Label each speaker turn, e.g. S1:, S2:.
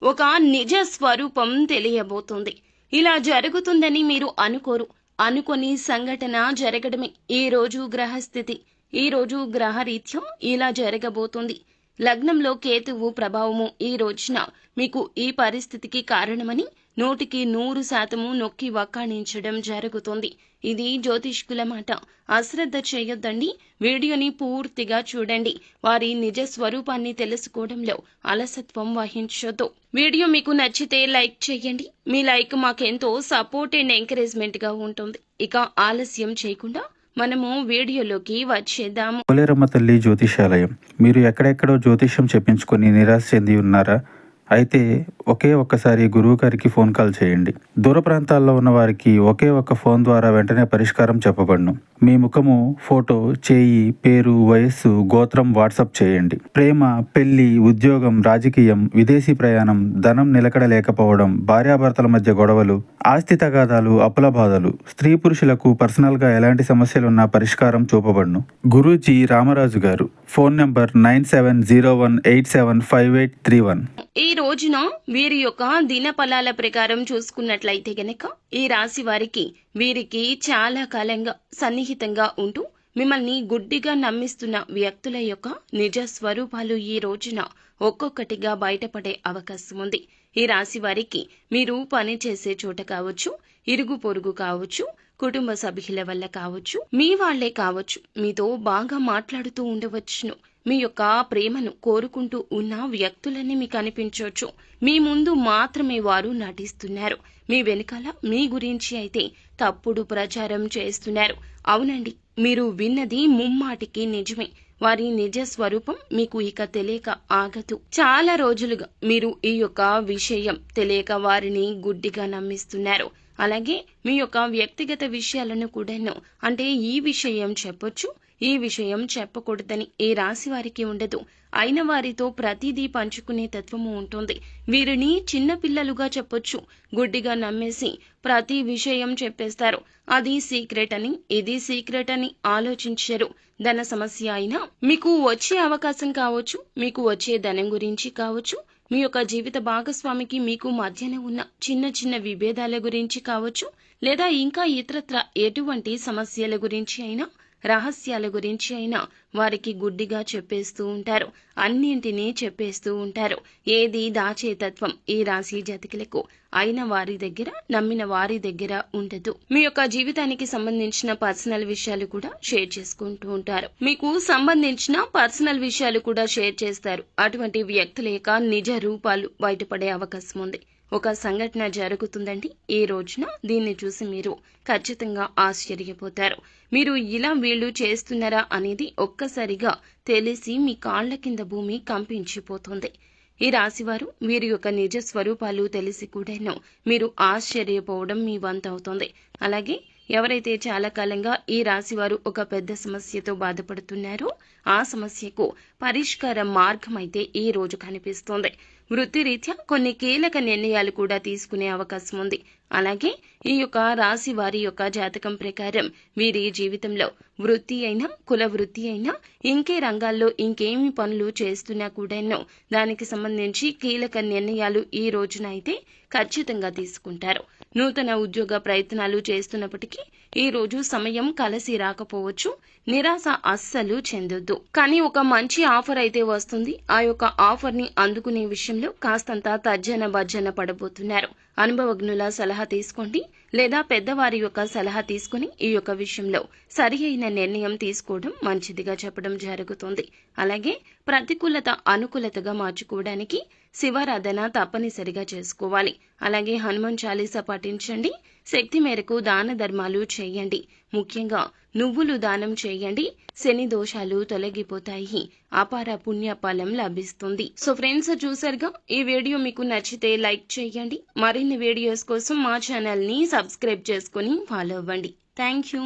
S1: ఒక నిజ స్వరూపం తెలియబోతుంది. ఇలా జరుగుతుందని మీరు అనుకోరు. అనుకొని సంఘటన జరగడమే ఈ రోజు గ్రహస్థితి. ఈ రోజు గ్రహరీత్యా ఇలా జరగబోతుంది. లగ్నంలో కేతువు ప్రభావము ఈ రోజున మీకు ఈ పరిస్థితికి కారణమని 100% నొక్కి వక్కాణించడం జరుగుతుంది. ఇది జ్యోతిష్కుల మాట. అశ్రద్ధ చేయొద్దండి. వీడియోని పూర్తిగా చూడండి. వారి నిజ స్వరూపాన్ని తెలుసుకోవడంలో అలసత్వం వహించొద్దు. వీడియో మీకు నచ్చితే లైక్ చేయండి. మీ లైక్ మాకెంతో సపోర్ట్ అండ్ ఎంకరేజ్మెంట్ గా ఉంటుంది. ఇక ఆలస్యం చేయకుండా మనము వీడియోలోకి వచ్చేద్దాము.
S2: పోలేరమ్మ తల్లి జ్యోతిషాలయం. మీరు ఎక్కడెక్కడో జ్యోతిష్యం చెప్పించుకొని నిరాశ చెంది ఉన్నారా? అయితే ఒకే ఒక్కసారి గురువు గారికి ఫోన్ కాల్ చేయండి. దూర ప్రాంతాల్లో ఉన్న వారికి ఒకే ఒక్క ఫోన్ ద్వారా వెంటనే పరిష్కారం చెప్పబడును. మీ ముఖము, ఫోటో, చేయి, పేరు, వయస్సు, గోత్రం వాట్సాప్ చేయండి. ప్రేమ, పెళ్లి, ఉద్యోగం, రాజకీయం, విదేశీ ప్రయాణం, ధనం నిలకడ లేకపోవడం, భార్యాభర్తల మధ్య గొడవలు, ఆస్తి తగాదాలు, అప్పుల బాధలు, స్త్రీ పురుషులకు పర్సనల్ గా ఎలాంటి సమస్యలున్నా పరిష్కారం చూపబడును. గురూజీ రామరాజు గారు. Phone number 9701875831.
S1: ఈ రోజున వీరి యొక్క దినఫలాల ప్రకారం చూసుకున్నట్లయితే గనక ఈ రాశి వారికి వీరికి చాలా కాలంగా సన్నిహితంగా ఉంటూ మిమ్మల్ని గుడ్డిగా నమ్మిస్తున్న వ్యక్తుల యొక్క నిజ స్వరూపాలు ఈ రోజున ఒక్కొక్కటిగా బయటపడే అవకాశం ఉంది. ఈ రాశి వారికి మీరు పని చేసే చోట కావచ్చు, ఇరుగు పొరుగు కావచ్చు, కుటుంబ సభ్యుల వల్ల కావచ్చు, మీ వాళ్లే కావచ్చు, మీతో బాగా మాట్లాడుతూ ఉండవచ్చును. మీ యొక్క ప్రేమను కోరుకుంటూ ఉన్న వ్యక్తులన్నీ మీకు అనిపించవచ్చు. మీ ముందు మాత్రమే వారు నటిస్తున్నారు. మీ వెనకాల మీ గురించి అయితే తప్పుడు ప్రచారం చేస్తున్నారు. అవునండి, మీరు విన్నది ముమ్మాటికి నిజమే. వారి నిజ స్వరూపం మీకు ఇక తెలియక ఆగదు. చాలా రోజులుగా మీరు ఈ యొక్క విషయం తెలియక వారిని గుడ్డిగా నమ్మిస్తున్నారు. అలాగే మీ యొక్క వ్యక్తిగత విషయాలను కూడాను, అంటే ఈ విషయం చెప్పొచ్చు, ఈ విషయం చెప్పకూడదని ఈ రాశి వారికి ఉండదు. అయిన వారితో ప్రతిదీ పంచుకునే తత్వము ఉంటుంది. వీరిని చిన్న పిల్లలుగా చెప్పొచ్చు. గుడ్డిగా నమ్మేసి ప్రతి విషయం చెప్పేస్తారు. అది సీక్రెట్ అని, ఇది సీక్రెట్ అని ఆలోచించరు. ధన సమస్య అయినా, మీకు వచ్చే అవకాశం కావచ్చు, మీకు వచ్చే ధనం గురించి కావచ్చు, మీ యొక్క జీవిత భాగస్వామికి మీకు మధ్యన ఉన్న చిన్న చిన్న విభేదాల గురించి కావచ్చు, లేదా ఇంకా ఇతరత్ర ఎటువంటి సమస్యల గురించి అయినా, రహస్యాల గురించి అయినా వారికి గుడ్డిగా చెప్పేస్తూ ఉంటారు. అన్నింటినీ చెప్పేస్తూ ఉంటారు. ఏది దాచేతత్వం ఈ రాశి జాతకులకు అయిన వారి దగ్గర, నమ్మిన వారి దగ్గర ఉండదు. మీ యొక్క జీవితానికి సంబంధించిన పర్సనల్ విషయాలు కూడా షేర్ చేసుకుంటూ ఉంటారు. మీకు సంబంధించిన పర్సనల్ విషయాలు కూడా షేర్ చేస్తారు. అటువంటి వ్యక్తుల యొక్క నిజ రూపాలు బయటపడే అవకాశం ఉంది. ఒక సంఘటన జరుగుతుందండి ఈ రోజున. దీన్ని చూసి మీరు ఖచ్చితంగా ఆశ్చర్యపోతారు. మీరు ఇలా వీళ్ళు చేస్తున్నారా అనేది ఒక్కసారిగా తెలిసి మీ కాళ్ల కింద భూమి కంపించిపోతుంది. ఈ రాశివారు వీరి యొక్క నిజ స్వరూపాలు తెలిసి కూడాను మీరు ఆశ్చర్యపోవడం మీ వంతవుతుంది. అలాగే ఎవరైతే చాలా కాలంగా ఈ రాశివారు ఒక పెద్ద సమస్యతో బాధపడుతున్నారో ఆ సమస్యకు పరిష్కార మార్గం అయితే ఈ రోజు కనిపిస్తోంది. వృత్తిరీత్యా కొన్ని కీలక నిర్ణయాలు కూడా తీసుకునే అవకాశం ఉంది. అలాగే ఈ యొక్క రాశి వారి యొక్క జాతకం ప్రకారం వీరి జీవితంలో వృత్తి అయినా, కుల వృత్తి అయినా, ఇంకే రంగాల్లో ఇంకేమి పనులు చేస్తున్నా కూడాను దానికి సంబంధించి కీలక నిర్ణయాలు ఈ రోజున అయితే ఖచ్చితంగా తీసుకుంటారు. నూతన ఉద్యోగ ప్రయత్నాలు చేస్తున్నప్పటికీ ఈ రోజు సమయం కలిసి రాకపోవచ్చు. నిరాశ అస్సలు చెందొద్దు. కానీ ఒక మంచి ఆఫర్ అయితే వస్తుంది. ఆ యొక్క ఆఫర్ ని అందుకునే విషయంలో కాస్తంత తర్జన భర్జన పడబోతున్నారు. అనుభవజ్ఞుల సలహా తీసుకోండి, లేదా పెద్దవారి యొక్క సలహా తీసుకుని ఈ యొక్క విషయంలో సరి అయిన నిర్ణయం తీసుకోవడం మంచిదిగా చెప్పడం జరుగుతుంది. అలాగే ప్రతికూలత అనుకూలతగా మార్చుకోవడానికి శివారాధన తప్పనిసరిగా చేసుకోవాలి. అలాగే హనుమాన్ చాలీసా పఠించండి. శక్తి మేరకు దాన ధర్మాలు చేయండి. ముఖ్యంగా నువ్వులు దానం చేయండి. శని దోషాలు తొలగిపోతాయి. అపార పుణ్య ఫలం లభిస్తుంది. సో ఫ్రెండ్స్, చూసారుగా, ఈ వీడియో మీకు నచ్చితే లైక్ చేయండి. మరిన్ని వీడియోస్ కోసం మా ఛానల్ ని సబ్స్క్రైబ్ చేసుకుని ఫాలో అవ్వండి. Thank you.